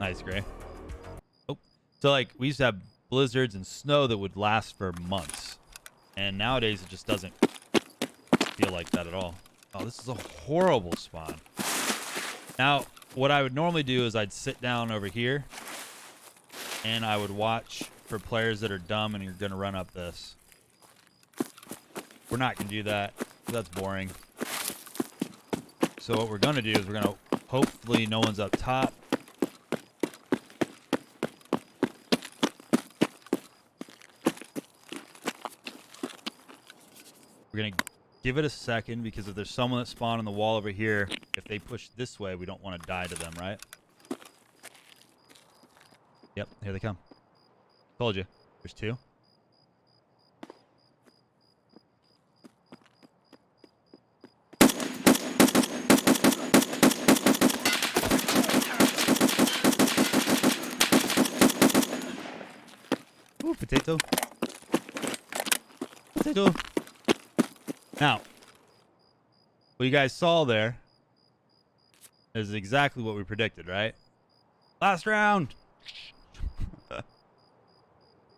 Nice, Gray. Oh, so like we used to have blizzards and snow that would last for months, and nowadays it just doesn't feel like that at all. Oh, this is a horrible spawn. Now, what I would normally do is I'd sit down over here, and I would watch for players that are dumb and you're gonna run up this. We're not gonna do that. That's boring. So what we're gonna do is we're gonna hopefully no one's up top. We're gonna give it a second because if there's someone that spawned on the wall over here, if they push this way, we don't want to die to them, right? Yep, here they come. Told you. There's two. Ooh, potato. Potato. Now, what you guys saw there is exactly what we predicted, right? Last round.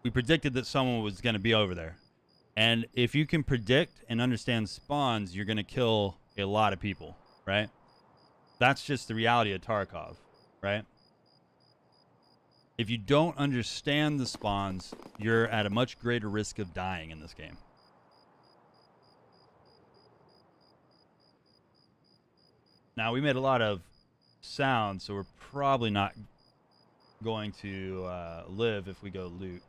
We predicted that someone was going to be over there. And if you can predict and understand spawns, you're going to kill a lot of people, right? That's just the reality of Tarkov, right? If you don't understand the spawns, you're at a much greater risk of dying in this game. Now, we made a lot of sound, so we're probably not going to live if we go loot.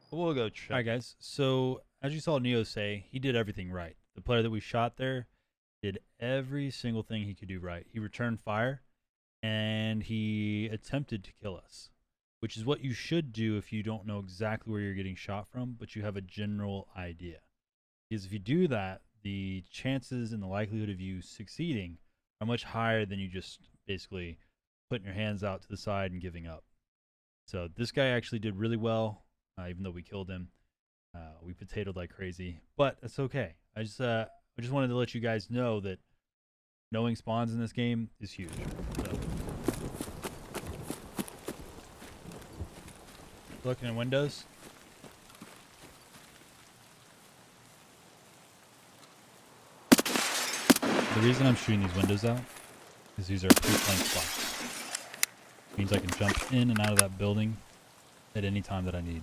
But we'll go check. All right, guys. So, as you saw Neo say, he did everything right. The player that we shot there did every single thing he could do right. He returned fire, and he attempted to kill us, which is what you should do if you don't know exactly where you're getting shot from, but you have a general idea. Because if you do that, the chances and the likelihood of you succeeding are much higher than you just basically putting your hands out to the side and giving up. So this guy actually did really well, even though we killed him. We potatoed like crazy, but that's okay. I just wanted to let you guys know that knowing spawns in this game is huge. So. Looking at windows. The reason I'm shooting these windows out is these are pre-planned spots. It means I can jump in and out of that building at any time that I need.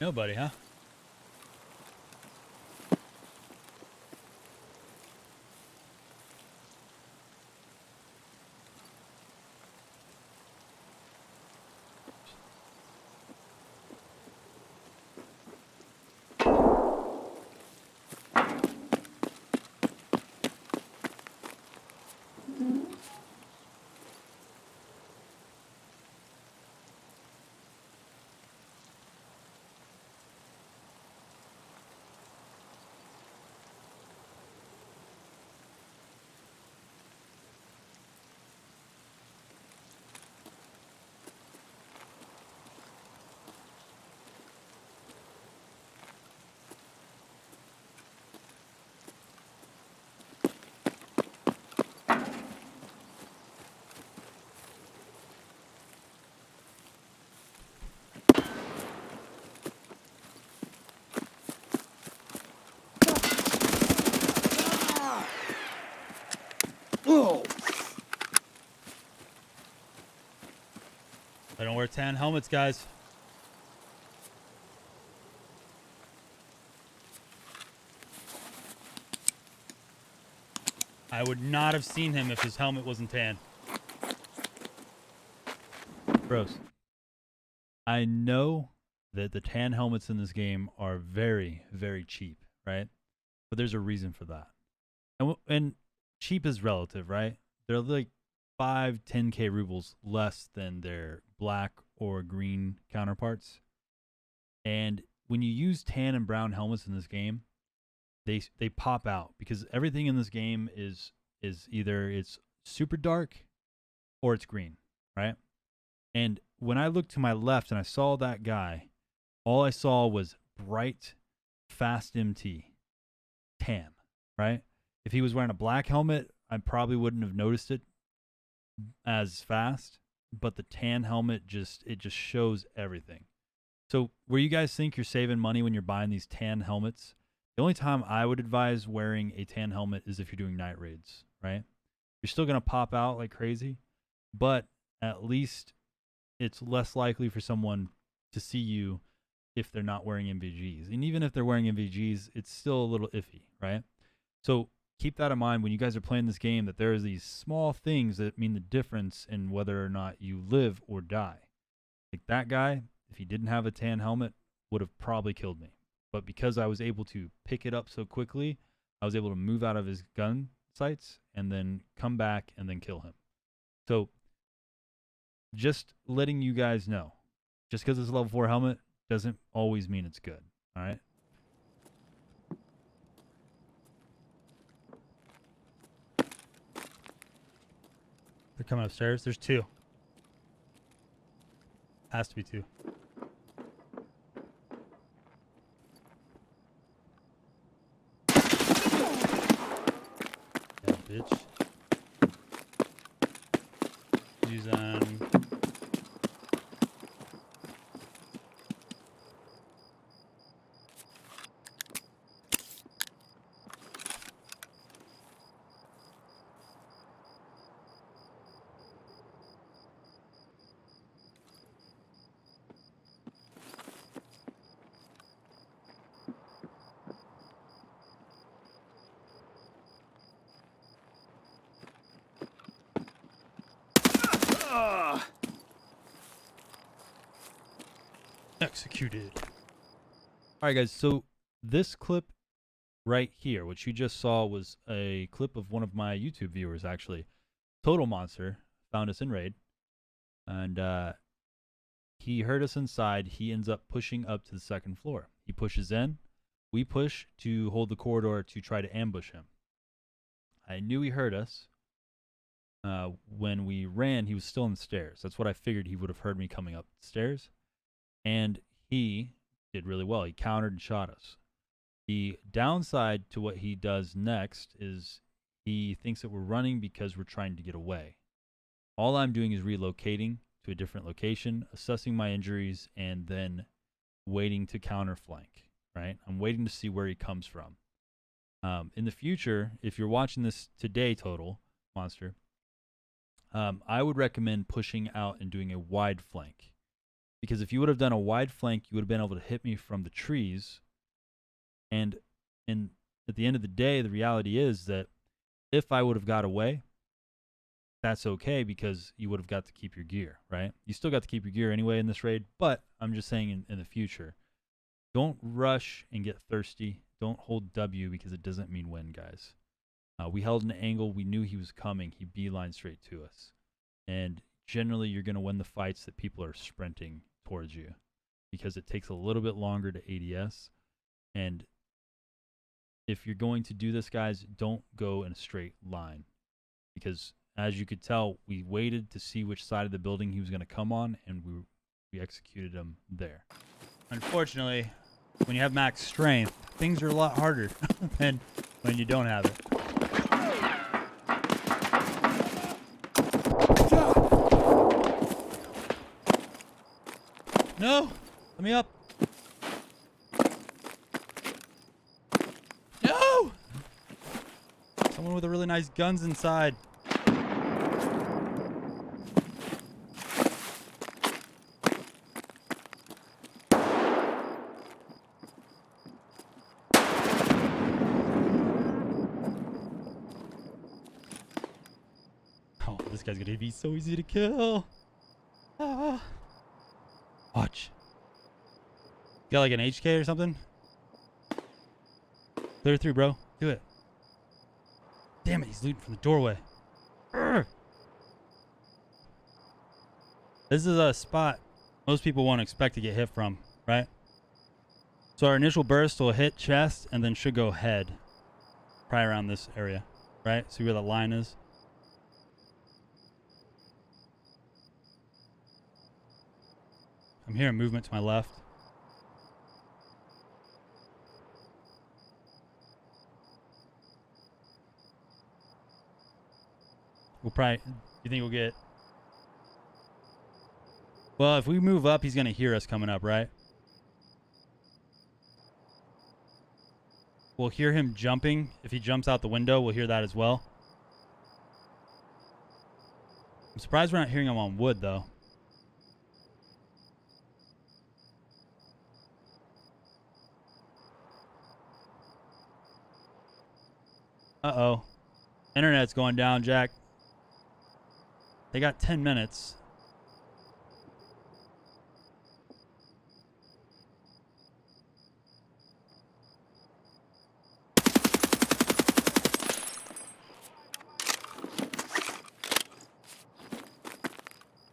Nobody, huh? I don't wear tan helmets, guys. I would not have seen him if his helmet wasn't tan. Bros, I know that the tan helmets in this game are very, very cheap, right? But there's a reason for that. And cheap is relative, right? They're like 5-10K rubles less than their black or green counterparts. And when you use tan and brown helmets in this game, they pop out because everything in this game is either it's super dark or it's green, right? And when I looked to my left and I saw that guy, all I saw was bright fast MT, tan, right? If he was wearing a black helmet, I probably wouldn't have noticed it as fast, but the tan helmet just shows everything. So where you guys think you're saving money when you're buying these tan helmets, the only time I would advise wearing a tan helmet is if you're doing night raids, right? You're still going to pop out like crazy, but at least it's less likely for someone to see you if they're not wearing NVGs. And even if they're wearing NVGs, it's still a little iffy, right? So keep that in mind when you guys are playing this game, that there are these small things that mean the difference in whether or not you live or die. Like that guy, if he didn't have a tan helmet, would have probably killed me. But because I was able to pick it up so quickly, I was able to move out of his gun sights and then come back and then kill him. So just letting you guys know, just because it's a level 4 helmet doesn't always mean it's good. All right. They're coming upstairs. There's 2. Has to be 2. Yeah, bitch. Using. Executed. All right, guys. So this clip right here, which you just saw, was a clip of one of my YouTube viewers, actually. Total Monster found us in raid, and he heard us inside. He ends up pushing up to the 2nd floor. He pushes in. We push to hold the corridor to try to ambush him. I knew he heard us. When we ran, he was still on the stairs. That's what I figured. He would have heard me coming up the stairs. And he did really well. He countered and shot us. The downside to what he does next is he thinks that we're running because we're trying to get away. All I'm doing is relocating to a different location, assessing my injuries, and then waiting to counterflank, right? I'm waiting to see where he comes from. In the future, if you're watching this today, Total Monster, I would recommend pushing out and doing a wide flank. Because if you would have done a wide flank, you would have been able to hit me from the trees. And at the end of the day, the reality is that if I would have got away, that's okay because you would have got to keep your gear, right? You still got to keep your gear anyway in this raid, but I'm just saying in the future, don't rush and get thirsty. Don't hold W because it doesn't mean win, guys. We held an angle. We knew he was coming. He beelined straight to us. And generally, you're going to win the fights that people are sprinting towards you because it takes a little bit longer to ADS. And if you're going to do this, guys, don't go in a straight line because, as you could tell, we waited to see which side of the building he was going to come on, and we executed him there. Unfortunately, when you have max strength, things are a lot harder than when you don't have it. No! Let me up! No! Someone with a really nice guns inside. Oh, this guy's gonna be so easy to kill. Ah. Watch. You got like an HK or something? Clear through, bro. Do it. Damn it, he's looting from the doorway. Urgh. This is a spot most people won't expect to get hit from, right? So our initial burst will hit chest and then should go head. Probably around this area, right? See where the line is? I'm hearing movement to my left. probably. You think we'll get? Well, if we move up, he's gonna hear us coming up, right? We'll hear him jumping. If he jumps out the window, we'll hear that as well. I'm surprised we're not hearing him on wood, though. Uh-oh. Internet's going down, Jack. They got 10 minutes.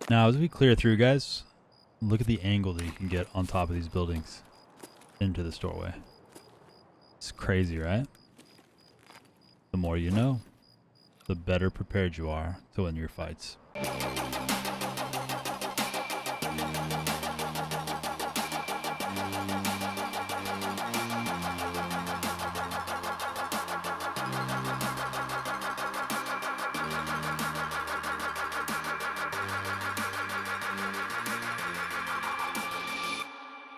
Now, as we clear through, guys, look at the angle that you can get on top of these buildings into this doorway. It's crazy, right? The more you know, the better prepared you are to win your fights.